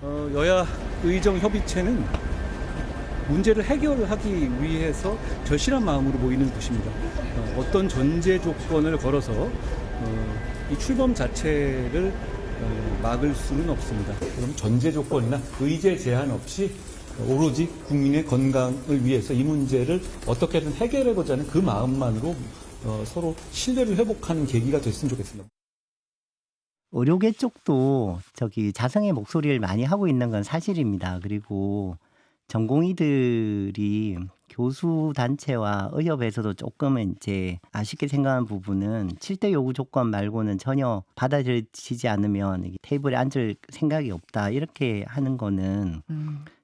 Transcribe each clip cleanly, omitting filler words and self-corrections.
여야 의정협의체는 문제를 해결하기 위해서 절실한 마음으로 모이는 곳입니다. 어떤 전제 조건을 걸어서 이 출범 자체를 막을 수는 없습니다. 그럼 전제 조건이나 의제 제한 없이 오로지 국민의 건강을 위해서 이 문제를 어떻게든 해결해보자는 그 마음만으로 서로 신뢰를 회복하는 계기가 됐으면 좋겠습니다. 의료계 쪽도 자성의 목소리를 많이 하고 있는 건 사실입니다. 그리고 전공의들이 교수단체와 의협에서도 조금은 이제 아쉽게 생각하는 부분은 7대 요구 조건 말고는 전혀 받아들여지지 않으면 이게 테이블에 앉을 생각이 없다. 이렇게 하는 거는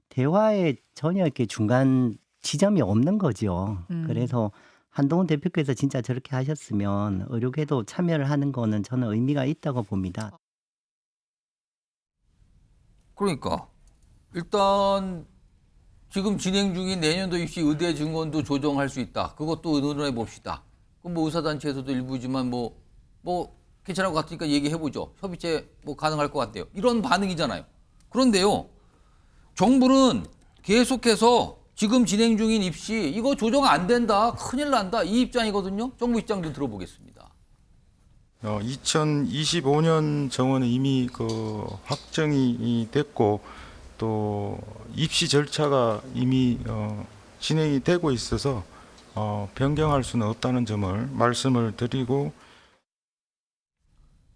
대화에 전혀 이렇게 중간 지점이 없는 거죠. 그래서 한동훈 대표께서 진짜 저렇게 하셨으면 의료계도 참여를 하는 거는 저는 의미가 있다고 봅니다. 그러니까 일단 지금 진행 중인 내년도 입시 의대 증원도 조정할 수 있다. 그것도 의논해 봅시다. 그럼 뭐 의사단체에서도 일부지만 뭐 괜찮을 것 같으니까 얘기해 보죠. 협의체 뭐 가능할 것 같대요. 이런 반응이잖아요. 그런데요, 정부는 계속해서 지금 진행 중인 입시 이거 조정 안 된다, 큰일 난다 이 입장이거든요. 정부 입장도 들어보겠습니다. 2025년 정원은 이미 확정이 됐고 또 입시 절차가 이미 진행이 되고 있어서 변경할 수는 없다는 점을 말씀을 드리고.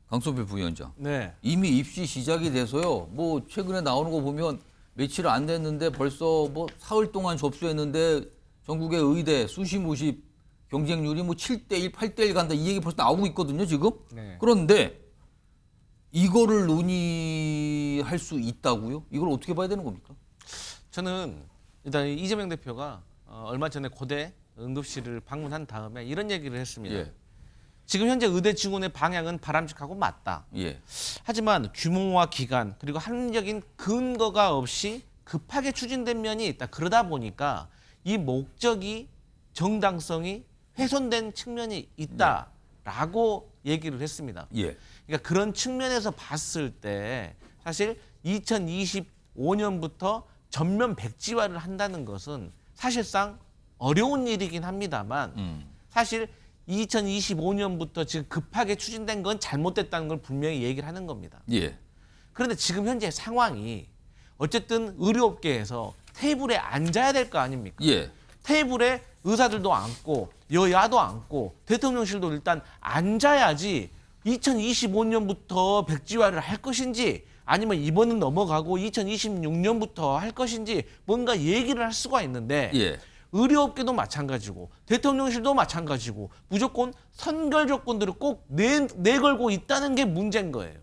강소필 부위원장. 네. 이미 입시 시작이 돼서요. 뭐 최근에 나오는 거 보면 며칠 안 됐는데 벌써 뭐 사흘 동안 접수했는데 전국의 의대 수시 모집 경쟁률이 뭐 7대1, 8대1 간다 이 얘기 벌써 나오고 있거든요, 지금. 네. 그런데 이거를 논의할 수 있다고요? 이걸 어떻게 봐야 되는 겁니까? 저는 일단 이재명 대표가 얼마 전에 고대 응급실을 방문한 다음에 이런 얘기를 했습니다. 예. 지금 현재 의대 증원의 방향은 바람직하고 맞다. 예. 하지만 규모와 기간 그리고 합리적인 근거가 없이 급하게 추진된 면이 있다. 그러다 보니까 이 목적이 정당성이 훼손된 측면이 있다라고 얘기를 했습니다. 예. 그러니까 그런 측면에서 봤을 때 사실 2025년부터 전면 백지화를 한다는 것은 사실상 어려운 일이긴 합니다만 사실 2025년부터 지금 급하게 추진된 건 잘못됐다는 걸 분명히 얘기를 하는 겁니다. 예. 그런데 지금 현재 상황이 어쨌든 의료업계에서 테이블에 앉아야 될 거 아닙니까? 예. 테이블에 의사들도 앉고 여야도 앉고 대통령실도 일단 앉아야지 2025년부터 백지화를 할 것인지 아니면 이번은 넘어가고 2026년부터 할 것인지 뭔가 얘기를 할 수가 있는데 예. 의료업계도 마찬가지고 대통령실도 마찬가지고 무조건 선결 조건들을 꼭 내걸고 있다는 게 문제인 거예요.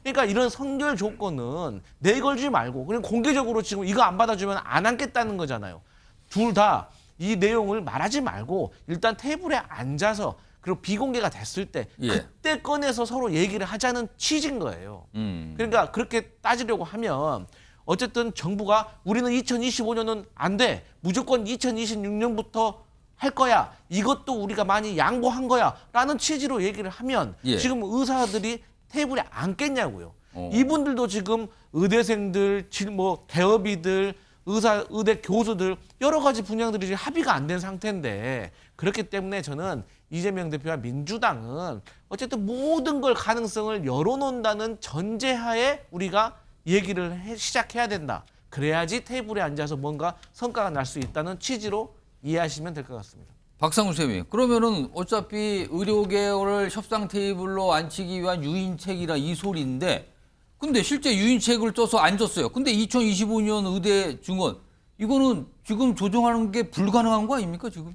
그러니까 이런 선결 조건은 내걸지 말고 그냥 공개적으로 지금 이거 안 받아주면 안 앉겠다는 거잖아요. 둘 다 이 내용을 말하지 말고 일단 테이블에 앉아서 그리고 비공개가 됐을 때 예. 그때 꺼내서 서로 얘기를 하자는 취지인 거예요. 그러니까 그렇게 따지려고 하면 어쨌든 정부가 우리는 2025년은 안 돼. 무조건 2026년부터 할 거야. 이것도 우리가 많이 양보한 거야. 라는 취지로 얘기를 하면 예. 지금 의사들이 테이블에 앉겠냐고요. 이분들도 지금 의대생들, 뭐 대업이들, 의대 교수들 여러 가지 분야들이 지금 합의가 안 된 상태인데 그렇기 때문에 저는 이재명 대표와 민주당은 어쨌든 모든 걸 가능성을 열어놓는다는 전제하에 우리가 얘기를 시작해야 된다. 그래야지 테이블에 앉아서 뭔가 성과가 날 수 있다는 취지로 이해하시면 될 것 같습니다. 박상훈 쌤이 그러면은 어차피 의료계를 협상 테이블로 앉히기 위한 유인책이라 이 소리인데 근데 실제 유인책을 써서 앉았어요. 근데 2025년 의대 증원 이거는 지금 조정하는 게 불가능한 거 아닙니까 지금요?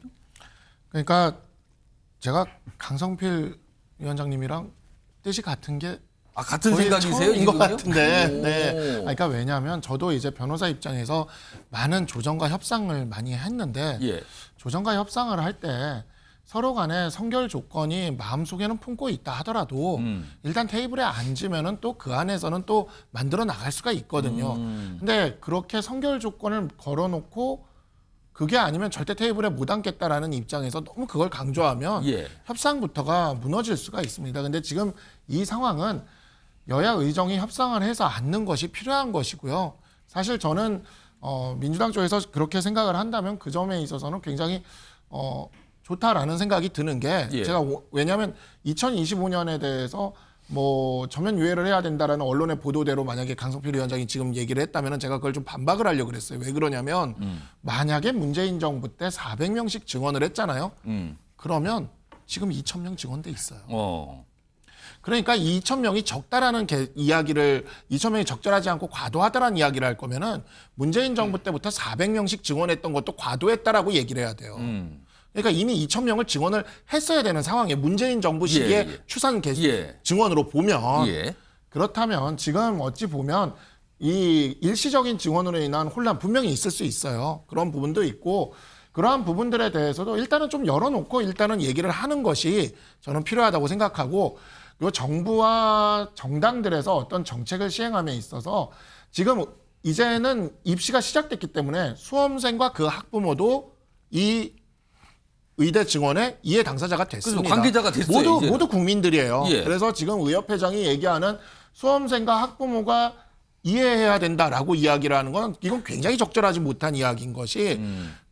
그러니까 제가 강성필 위원장님이랑 뜻이 같은 게 같은 거의 생각이세요 처음인 것 지금요? 같은데. 오. 네. 그러니까 왜냐하면 저도 이제 변호사 입장에서 많은 조정과 협상을 많이 했는데 예. 조정과 협상을 할 때 서로 간에 선결 조건이 마음속에는 품고 있다 하더라도 일단 테이블에 앉으면은 또 그 안에서는 또 만들어 나갈 수가 있거든요. 근데 그렇게 선결 조건을 걸어놓고 그게 아니면 절대 테이블에 못 앉겠다라는 입장에서 너무 그걸 강조하면 예. 협상부터가 무너질 수가 있습니다. 근데 지금 이 상황은 여야 의정이 협상을 해서 앉는 것이 필요한 것이고요. 사실 저는 민주당 쪽에서 그렇게 생각을 한다면 그 점에 있어서는 굉장히 좋다라는 생각이 드는 게 예. 제가 왜냐하면 2025년에 대해서 뭐 전면 유예를 해야 된다라는 언론의 보도대로 만약에 강성필 위원장이 지금 얘기를 했다면 제가 그걸 좀 반박을 하려고 그랬어요. 왜 그러냐면 만약에 문재인 정부 때 400명씩 증언을 했잖아요. 그러면 지금 2,000명 증언돼 있어요. 그러니까 2,000명이 적다라는 이야기를 2,000명이 적절하지 않고 과도하다라는 이야기를 할 거면은 문재인 정부 때부터 400명씩 증언했던 것도 과도했다라고 얘기를 해야 돼요. 그러니까 이미 2,000명을 증언을 했어야 되는 상황에 문재인 정부 시기에 예. 추산 예. 증언으로 보면 예. 그렇다면 지금 어찌 보면 이 일시적인 증언으로 인한 혼란 분명히 있을 수 있어요. 그런 부분도 있고 그러한 부분들에 대해서도 일단은 좀 열어놓고 일단은 얘기를 하는 것이 저는 필요하다고 생각하고 요 정부와 정당들에서 어떤 정책을 시행함에 있어서 지금 이제는 입시가 시작됐기 때문에 수험생과 그 학부모도 이 의대 증원의 이해 당사자가 됐습니다. 그래서 관계자가 됐어요, 이제는. 모두 국민들이에요. 예. 그래서 지금 의협회장이 얘기하는 수험생과 학부모가 이해해야 된다라고 이야기를 하는 건 이건 굉장히 적절하지 못한 이야기인 것이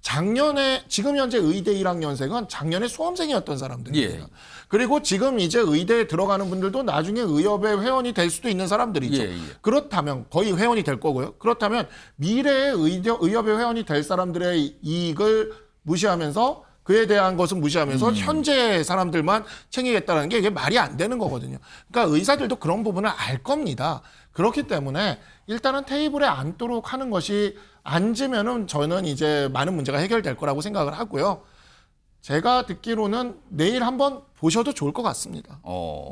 작년에 지금 현재 의대 1학년생은 작년에 수험생이었던 사람들이에요. 예. 그리고 지금 이제 의대에 들어가는 분들도 나중에 의협의 회원이 될 수도 있는 사람들이죠. 예, 예. 그렇다면 거의 회원이 될 거고요. 그렇다면 미래의 의협의 회원이 될 사람들의 이익을 무시하면서 그에 대한 것은 무시하면서 현재 사람들만 챙기겠다는 게 이게 말이 안 되는 거거든요. 그러니까 의사들도 그런 부분을 알 겁니다. 그렇기 때문에 일단은 테이블에 앉도록 하는 것이 앉으면은 저는 이제 많은 문제가 해결될 거라고 생각을 하고요. 제가 듣기로는 내일 한번 보셔도 좋을 것 같습니다.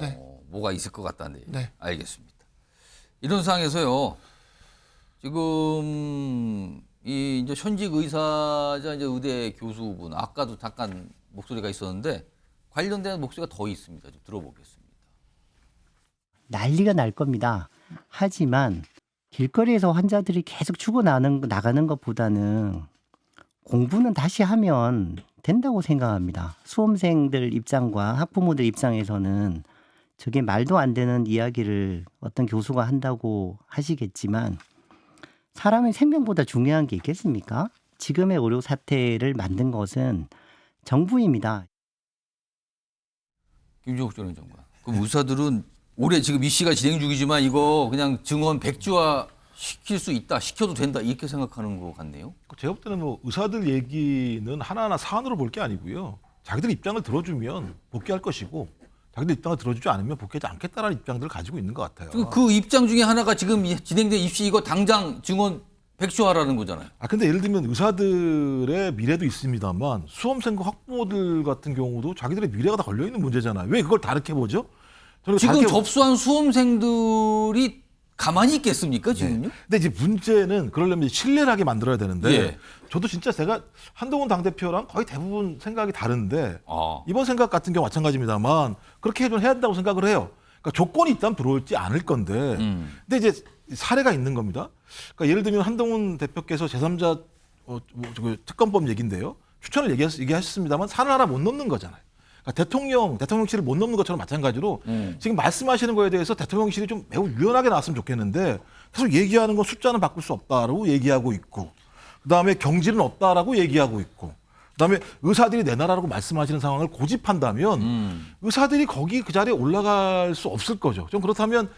네. 뭐가 있을 것 같다네. 네. 알겠습니다. 이런 상황에서요. 지금 이 이제 현직 의사자 이제 의대 교수분 아까도 잠깐 목소리가 있었는데 관련된 목소리가 더 있습니다. 좀 들어보겠습니다. 난리가 날 겁니다. 하지만 길거리에서 환자들이 계속 나가는 것보다는 공부는 다시 하면 된다고 생각합니다. 수험생들 입장과 학부모들 입장에서는 저게 말도 안 되는 이야기를 어떤 교수가 한다고 하시겠지만 사람의 생명보다 중요한 게 있겠습니까? 지금의 의료 사태를 만든 것은 정부입니다. 김종국 전 장관. 그럼 의사들은 올해 지금 이씨가 진행 중이지만 이거 그냥 증언 백지화 시킬 수 있다, 시켜도 된다 이렇게 생각하는 것 같네요. 제가 볼 때는 뭐 의사들 얘기는 하나하나 사안으로 볼 게 아니고요. 자기들 입장을 들어주면 복귀할 것이고 자기들 입장을 들어주지 않으면 복귀하지 않겠다라는 입장들을 가지고 있는 것 같아요. 그 입장 중에 하나가 지금 진행된 입시 이거 당장 증언 백지화라는 거잖아요. 근데 예를 들면 의사들의 미래도 있습니다만 수험생과 학부모들 같은 경우도 자기들의 미래가 다 걸려있는 문제잖아요. 왜 그걸 다르게 보죠? 저는 지금 다르게 접수한 수험생들이 가만히 있겠습니까 지금요? 근데 이제 문제는 그러려면 신뢰를 하게 만들어야 되는데 예. 저도 진짜 제가 한동훈 당대표랑 거의 대부분 생각이 다른데 아. 이번 생각 같은 경우 마찬가지입니다만 그렇게 해야 된다고 생각을 해요. 그러니까 조건이 있다면 들어올지 않을 건데 근데 이제 사례가 있는 겁니다. 그러니까 예를 들면 한동훈 대표께서 제3자 특검법 얘기인데요. 추천을 얘기하셨습니다만 산을 하나 못 넘는 거잖아요. 그러니까 대통령실을 못 넘는 것처럼 마찬가지로 지금 말씀하시는 거에 대해서 대통령실이 좀 매우 유연하게 나왔으면 좋겠는데 계속 얘기하는 건 숫자는 바꿀 수 없다라고 얘기하고 있고 그다음에 경질은 없다라고 얘기하고 있고 그다음에 의사들이 내 나라라고 말씀하시는 상황을 고집한다면 의사들이 거기 그 자리에 올라갈 수 없을 거죠. 좀 그렇다면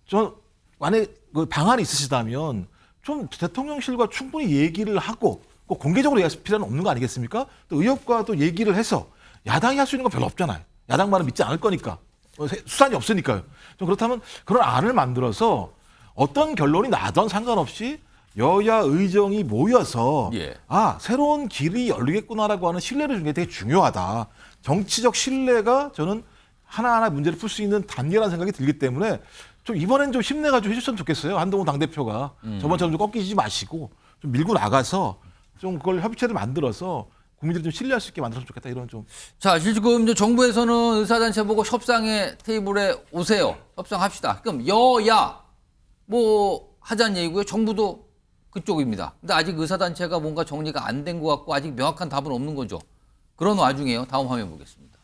전 만약에 그 방안이 있으시다면 좀 대통령실과 충분히 얘기를 하고 꼭 공개적으로 얘기할 필요는 없는 거 아니겠습니까? 또 의협과 또 얘기를 해서 야당이 할 수 있는 건 별로 없잖아요. 야당 말은 믿지 않을 거니까. 수단이 없으니까요. 좀 그렇다면 그런 안을 만들어서 어떤 결론이 나든 상관없이 여야 의정이 모여서 예. 새로운 길이 열리겠구나라고 하는 신뢰를 주는 게 되게 중요하다. 정치적 신뢰가 저는 하나하나 문제를 풀 수 있는 단계라는 생각이 들기 때문에 좀 이번엔 좀 힘내가지고 해줬으면 좋겠어요. 한동훈 당대표가 저번처럼 좀 꺾이지 마시고 좀 밀고 나가서 좀 그걸 협의체를 만들어서 국민들이 좀 신뢰할 수 있게 만들었으면 좋겠다 이런 좀. 자, 지금 이제 정부에서는 의사단체 보고 협상의 테이블에 오세요. 협상합시다. 그럼 여야 뭐 하자는 얘기고요. 정부도 그쪽입니다. 근데 아직 의사단체가 뭔가 정리가 안 된 것 같고 아직 명확한 답은 없는 거죠. 그런 와중에요. 다음 화면 보겠습니다.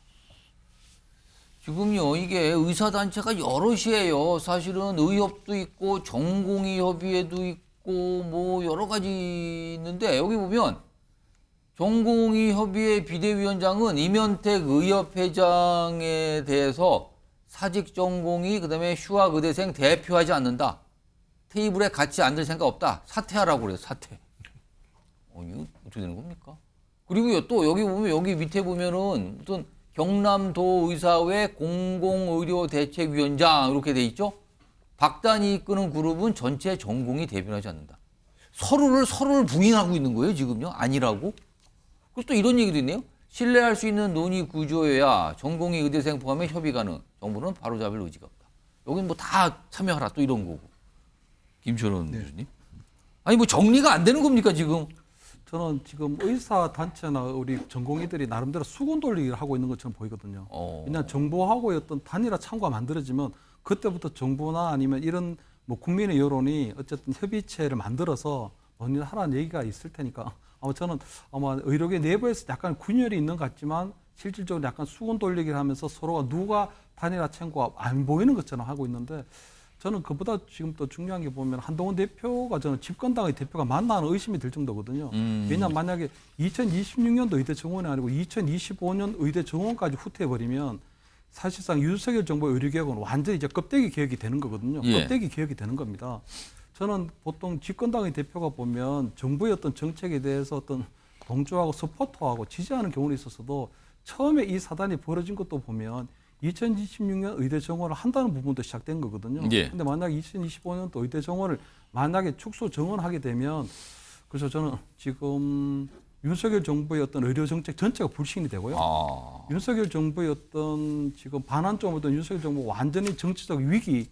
지금요 이게 의사단체가 여럿이에요. 사실은 의협도 있고 전공의 협의회도 있고 뭐 여러 가지 있는데 여기 보면 전공의 협의회 비대위원장은 임현택 의협회장에 대해서 사직 전공의 그다음에 휴학 의대생 대표하지 않는다. 테이블에 같이 앉을 생각 없다. 사퇴하라고 그래요. 사퇴. 이거 어떻게 되는 겁니까? 그리고요 또 여기 보면 여기 밑에 보면은 어떤 경남도 의사회 공공의료대책위원장 이렇게 돼 있죠. 박단이 이끄는 그룹은 전체 전공이 대변하지 않는다. 서로를 부인하고 있는 거예요 지금요. 아니라고. 그리고 또 이런 얘기도 있네요. 신뢰할 수 있는 논의 구조여야 전공의 의대생 포함해 협의 가능. 정부는 바로잡을 의지가 없다. 여긴 뭐 다 참여하라 또 이런 거고. 김철원 교수님. 아니 뭐 정리가 안 되는 겁니까 지금? 저는 지금 의사 단체나 우리 전공의들이 나름대로 수군 돌리기를 하고 있는 것처럼 보이거든요. 왜냐하면 정부하고의 어떤 단일화 창구가 만들어지면 그때부터 정부나 아니면 이런 뭐 국민의 여론이 어쨌든 협의체를 만들어서 뭔일 하라는 얘기가 있을 테니까 아마 저는 아마 의료계 내부에서 약간 균열이 있는 것 같지만 실질적으로 약간 수군 돌리기를 하면서 서로가 누가 단일화 창구가 안 보이는 것처럼 하고 있는데 저는 그보다 지금 또 중요한 게 보면 한동훈 대표가 저는 집권당의 대표가 맞나 하는 의심이 들 정도거든요. 왜냐하면 만약에 2026년도 의대 정원이 아니고 2025년 의대 정원까지 후퇴해버리면 사실상 윤석열 정부의 의료개혁은 완전히 이제 껍데기 개혁이 되는 거거든요. 예. 껍데기 개혁이 되는 겁니다. 저는 보통 집권당의 대표가 보면 정부의 어떤 정책에 대해서 어떤 동조하고 서포터하고 지지하는 경우는 있었어도 처음에 이 사단이 벌어진 것도 보면 2026년 의대 정원을 한다는 부분도 시작된 거거든요. 예. 근데 만약에 2025년도 의대 정원을 만약에 축소 정원하게 되면 그래서 저는 지금 윤석열 정부의 어떤 의료 정책 전체가 불신이 되고요. 윤석열 정부의 어떤 지금 반환점 어떤 윤석열 정부 완전히 정치적 위기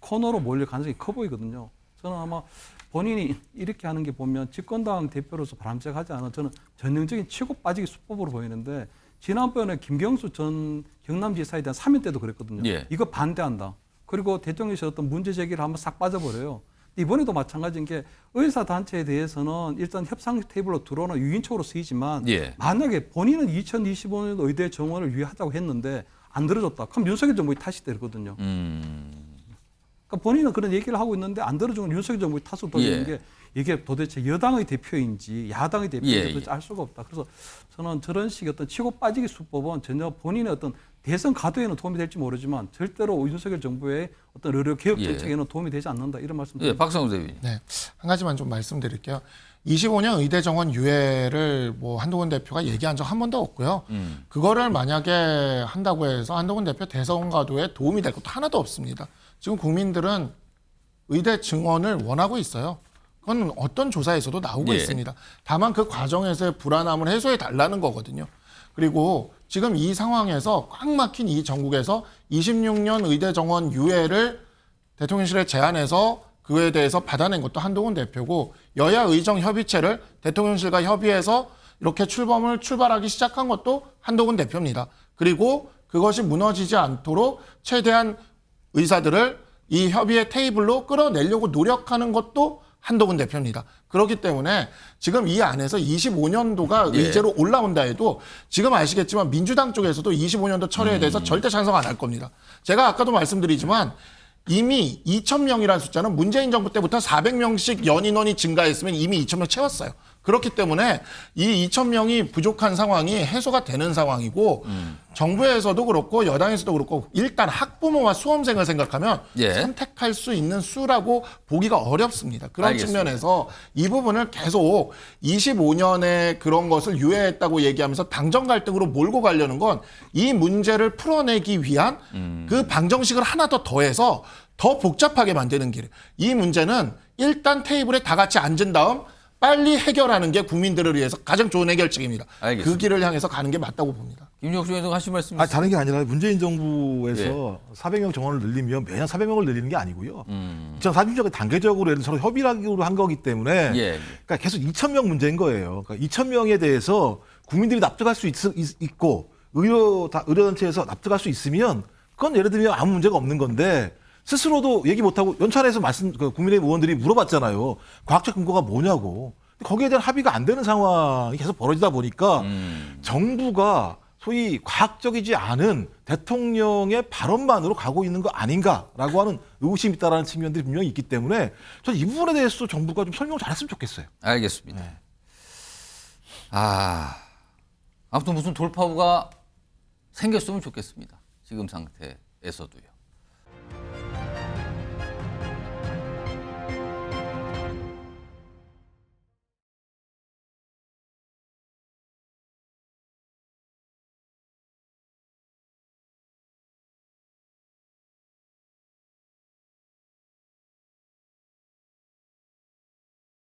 코너로 몰릴 가능성이 커 보이거든요. 저는 아마 본인이 이렇게 하는 게 보면 집권당 대표로서 바람직하지 않은 저는 전형적인 치고 빠지기 수법으로 보이는데 지난번에 김경수 전 경남지사에 대한 사면 때도 그랬거든요. 예. 이거 반대한다. 그리고 대통령실 어떤 문제 제기를 한번 싹 빠져버려요. 이번에도 마찬가지인 게 의사단체에 대해서는 일단 협상 테이블로 들어오는 유인책으로 쓰이지만 예. 만약에 본인은 2025년 의대 정원을 유예하자고 했는데 안 들어줬다. 그럼 윤석열 정부의 탓이 되거든요. 그러니까 본인은 그런 얘기를 하고 있는데 안 들어준 건 윤석열 정부의 탓으로 돌리는 예. 게 이게 도대체 여당의 대표인지 야당의 대표인지 예, 도대체 알 수가 없다. 그래서 저는 저런 식의 어떤 치고 빠지기 수법은 전혀 본인의 어떤 대선 가도에는 도움이 될지 모르지만 절대로 윤석열 정부의 어떤 의료 개혁 예. 정책에는 도움이 되지 않는다 이런 말씀드립니다. 예, 박성우 대변인. 네, 한 가지만 좀 말씀드릴게요. 25년 의대 정원 유예를 뭐 한동훈 대표가 얘기한 적 한 번도 없고요. 그거를 만약에 한다고 해서 한동훈 대표 대선 가도에 도움이 될 것도 하나도 없습니다. 지금 국민들은 의대 증원을 원하고 있어요. 그건 어떤 조사에서도 나오고 예. 있습니다. 다만 그 과정에서의 불안함을 해소해 달라는 거거든요. 그리고 지금 이 상황에서 꽉 막힌 이 전국에서 26년 의대 정원 유예를 대통령실에 제안해서 그에 대해서 받아낸 것도 한동훈 대표고 여야 의정 협의체를 대통령실과 협의해서 이렇게 출발하기 시작한 것도 한동훈 대표입니다. 그리고 그것이 무너지지 않도록 최대한 의사들을 이 협의의 테이블로 끌어내려고 노력하는 것도 한동훈 대표입니다. 그렇기 때문에 지금 이 안에서 25년도가 예. 의제로 올라온다 해도 지금 아시겠지만 민주당 쪽에서도 25년도 철회에 대해서 절대 찬성 안 할 겁니다. 제가 아까도 말씀드리지만 이미 2,000명이라는 숫자는 문재인 정부 때부터 400명씩 연인원이 증가했으면 이미 2,000명 채웠어요. 그렇기 때문에 이 2,000명이 부족한 상황이 해소가 되는 상황이고 정부에서도 그렇고 여당에서도 그렇고 일단 학부모와 수험생을 생각하면 예. 선택할 수 있는 수라고 보기가 어렵습니다. 그런 알겠습니다. 측면에서 이 부분을 계속 25년에 그런 것을 유예했다고 얘기하면서 당정 갈등으로 몰고 가려는 건 이 문제를 풀어내기 위한 그 방정식을 하나 더 더해서 더 복잡하게 만드는 길. 이 문제는 일단 테이블에 다 같이 앉은 다음 빨리 해결하는 게 국민들을 위해서 가장 좋은 해결책입니다. 알겠습니다. 그 길을 향해서 가는 게 맞다고 봅니다. 김종수 의원 하실 말씀 아, 있으세요? 다른 게 아니라 문재인 정부에서 400명 정원을 늘리면 매년 400명을 늘리는 게 아니고요. 2040년에 단계적으로 예를 들어서 협의를 한 거기 때문에 예. 그러니까 계속 2,000명 문제인 거예요. 그러니까 2,000명에 대해서 국민들이 납득할 수 있고 의료단체에서 납득할 수 있으면 그건 예를 들면 아무 문제가 없는 건데 스스로도 얘기 못하고 연찬에서 국민의힘 의원들이 물어봤잖아요. 과학적 근거가 뭐냐고. 거기에 대한 합의가 안 되는 상황이 계속 벌어지다 보니까 정부가 소위 과학적이지 않은 대통령의 발언만으로 가고 있는 거 아닌가라고 하는 의구심이 있다라는 측면들이 분명히 있기 때문에 저는 이 부분에 대해서 정부가 좀 설명을 잘했으면 좋겠어요. 알겠습니다. 네. 아무튼 무슨 돌파구가 생겼으면 좋겠습니다. 지금 상태에서도요.